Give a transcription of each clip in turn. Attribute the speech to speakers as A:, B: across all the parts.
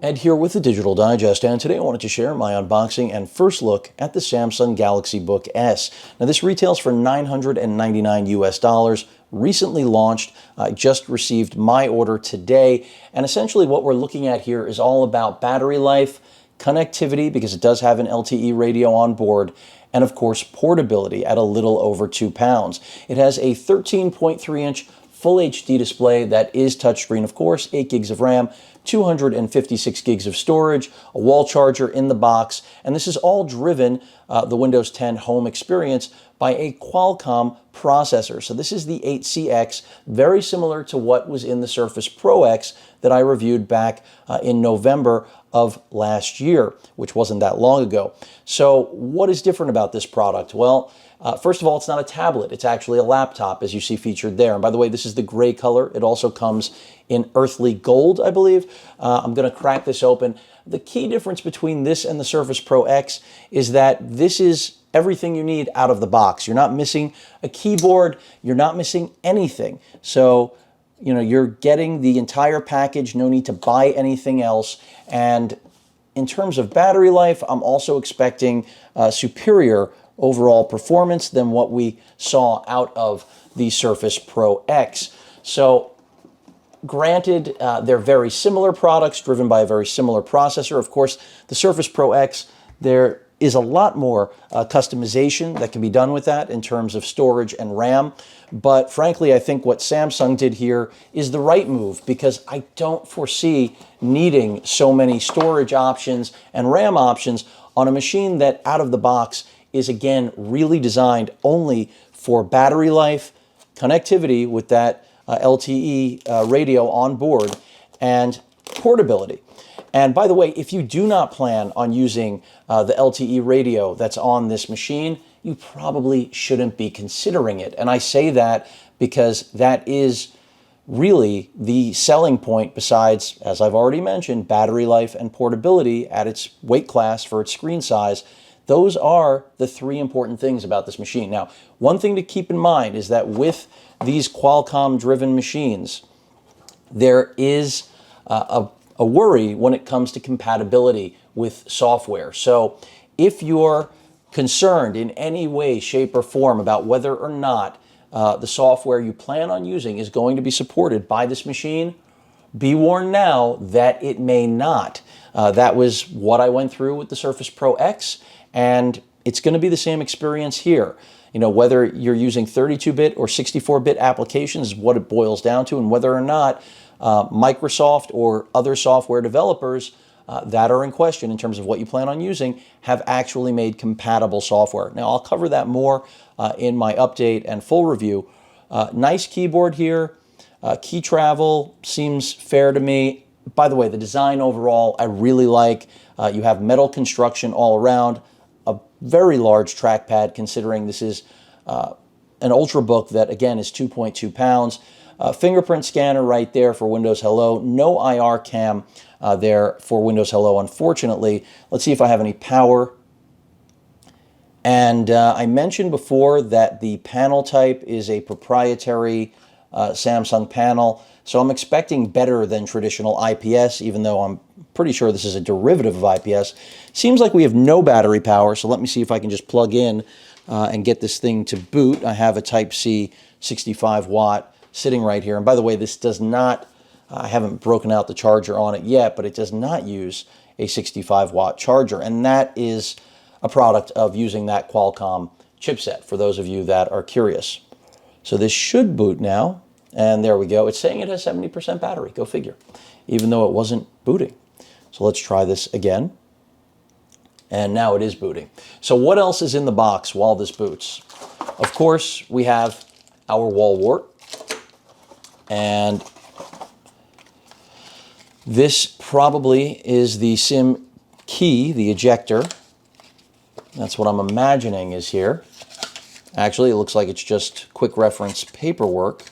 A: Ed here with the Digital Digest, and today I wanted to share my unboxing and first look at the Samsung Galaxy Book S. Now this retails for $999 US, recently launched. I just received my order today, and essentially what we're looking at here is all about battery life, connectivity, because it does have an LTE radio on board, and of course portability at a little over 2 pounds. It has a 13.3-inch Full HD display that is touchscreen, of course, 8 gigs of RAM, 256 gigs of storage, a wall charger in the box, and this is all driven, the Windows 10 home experience, by a Qualcomm processor. So this is the 8CX, very similar to what was in the Surface Pro X that I reviewed back in November of last year, which wasn't that long ago. So what is different about this product? Well, first of all, it's not a tablet. It's actually a laptop, as you see featured there. And by the way, this is the gray color. It also comes in earthly gold, I believe. I'm going to crack this open. The key difference between this and the Surface Pro X is that this is everything you need out of the box. You're not missing a keyboard. You're not missing anything. So, you know, you're getting the entire package. No need to buy anything else. And in terms of battery life, I'm also expecting superior overall performance than what we saw out of the Surface Pro X. So granted, they're very similar products driven by a very similar processor. Of course, the Surface Pro X, there is a lot more customization that can be done with that in terms of storage and RAM. But frankly, I think what Samsung did here is the right move, because I don't foresee needing so many storage options and RAM options on a machine that out of the box is, again, really designed only for battery life, connectivity with that LTE radio on board, and portability. And by the way, if you do not plan on using the LTE radio that's on this machine, you probably shouldn't be considering it. And I say that because that is really the selling point, besides, as I've already mentioned, battery life and portability at its weight class for its screen size. Those are the three important things about this machine. Now, one thing to keep in mind is that with these Qualcomm-driven machines, there is a worry when it comes to compatibility with software. So if you're concerned in any way, shape, or form about whether or not the software you plan on using is going to be supported by this machine, be warned now that it may not. That was what I went through with the Surface Pro X, and it's going to be the same experience here. You know, whether you're using 32-bit or 64-bit applications is what it boils down to, and whether or not Microsoft or other software developers that are in question in terms of what you plan on using have actually made compatible software. Now, I'll cover that more in my update and full review. Nice keyboard here. Key travel seems fair to me. By the way, the design overall I really like. You have metal construction all around. A very large trackpad, considering this is an Ultrabook that, again, is 2.2 pounds. Fingerprint scanner right there for Windows Hello. No IR cam there for Windows Hello, unfortunately. Let's see if I have any power. And I mentioned before that the panel type is a proprietary Samsung panel. So I'm expecting better than traditional IPS, even though I'm pretty sure this is a derivative of IPS. Seems like we have no battery power, so let me see if I can just plug in and get this thing to boot. I have a Type-C 65 watt sitting right here. And by the way, this does not, I haven't broken out the charger on it yet, but it does not use a 65 watt charger. And that is a product of using that Qualcomm chipset, for those of you that are curious. So this should boot now. And there we go. It's saying it has 70% battery. Go figure. Even though it wasn't booting. So let's try this again. And now it is booting. So what else is in the box while this boots? Of course, we have our wall wart. And this probably is the SIM key, the ejector. That's what I'm imagining is here. Actually, it looks like it's just quick reference paperwork.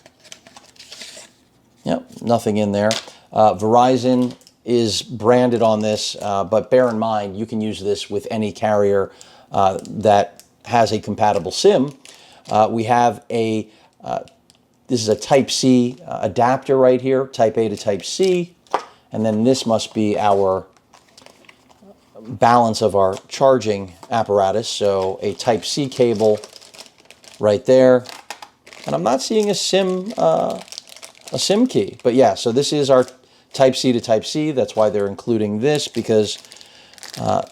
A: Yep, nothing in there. Verizon is branded on this, but bear in mind, you can use this with any carrier that has a compatible SIM. We have a This is a Type-C adapter right here, Type A to Type-C. And then this must be our balance of our charging apparatus. So a Type-C cable right there. And I'm not seeing a SIM key. But yeah, so this is our Type-C to Type-C. That's why they're including this, because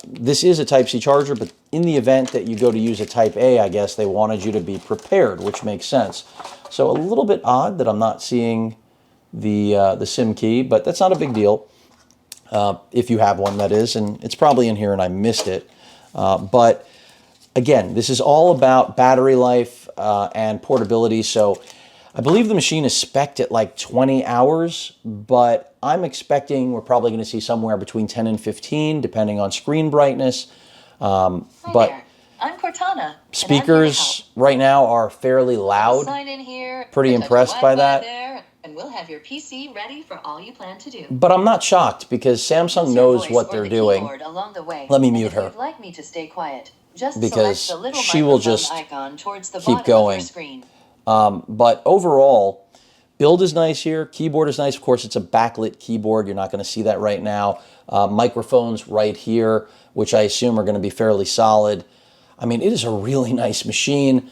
A: this is a Type-C charger, but in the event that you go to use a Type-A, I guess they wanted you to be prepared, which makes sense. So a little bit odd that I'm not seeing the SIM key, but that's not a big deal. If you have one, that is, and it's probably in here and I missed it. But again, this is all about battery life and portability. So I believe the machine is spec'd at like 20 hours, but I'm expecting we're probably going to see somewhere between 10 and 15, depending on screen brightness.
B: Hi there. I'm Cortana.
A: Speakers right now are fairly loud.
B: Sign in here.
A: Pretty impressed by that.
B: There, and we'll have your PC ready for all you plan to do.
A: But I'm not shocked because Samsung knows what they're doing.
B: Along the way.
A: Let me mute her.
B: If you'd like me to stay quiet, just
A: because
B: select the little
A: she will just
B: icon towards the
A: keep
B: bottom
A: going.
B: Of your screen.
A: But overall, build is nice here. Keyboard is nice. Of course, it's a backlit keyboard. You're not going to see that right now. Microphones right here, which I assume are going to be fairly solid. I mean, it is a really nice machine.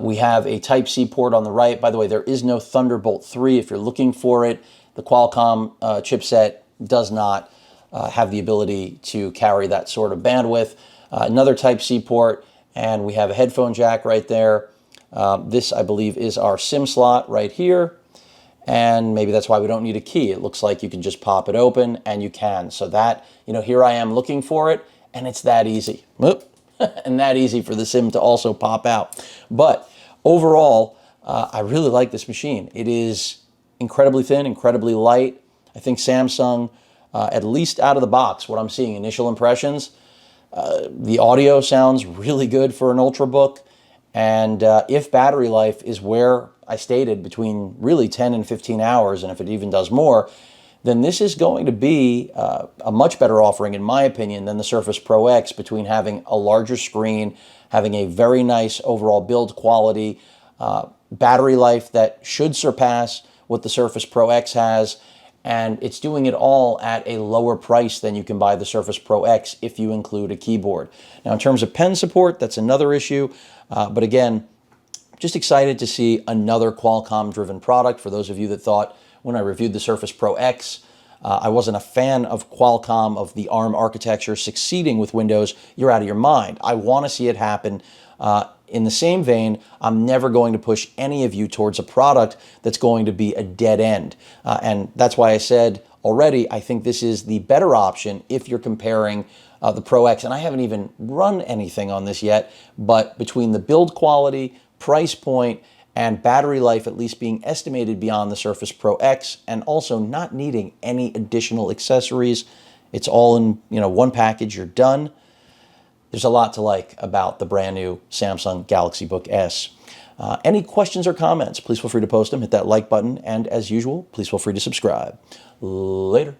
A: We have a Type-C port on the right. By the way, there is no Thunderbolt 3 if you're looking for it. The Qualcomm chipset does not have the ability to carry that sort of bandwidth. Another Type-C port, and we have a headphone jack right there. This, I believe, is our SIM slot right here. And maybe that's why we don't need a key. It looks like you can just pop it open, and you can. So that, you know, here I am looking for it, and it's that easy. Whoop. And that easy for the SIM to also pop out. But overall, I really like this machine. It is incredibly thin, incredibly light. I think Samsung, at least out of the box, what I'm seeing, initial impressions, the audio sounds really good for an Ultrabook. And if battery life is where I stated, between really 10 and 15 hours, and if it even does more, then this is going to be a much better offering, in my opinion, than the Surface Pro X, between having a larger screen, having a very nice overall build quality, battery life that should surpass what the Surface Pro X has, and it's doing it all at a lower price than you can buy the Surface Pro X if you include a keyboard. Now, in terms of pen support, that's another issue, but again, just excited to see another Qualcomm-driven product. For those of you that thought when I reviewed the Surface Pro X, I wasn't a fan of Qualcomm, of the ARM architecture succeeding with Windows, you're out of your mind. I want to see it happen. In the same vein, I'm never going to push any of you towards a product that's going to be a dead end. And that's why I said already, I think this is the better option if you're comparing the Pro X. And I haven't even run anything on this yet, but between the build quality, price point, and battery life at least being estimated beyond the Surface Pro X, and also not needing any additional accessories, it's all in, you know, one package, you're done. There's a lot to like about the brand new Samsung Galaxy Book S. Any questions or comments, please feel free to post them, hit that like button, and as usual, please feel free to subscribe. Later.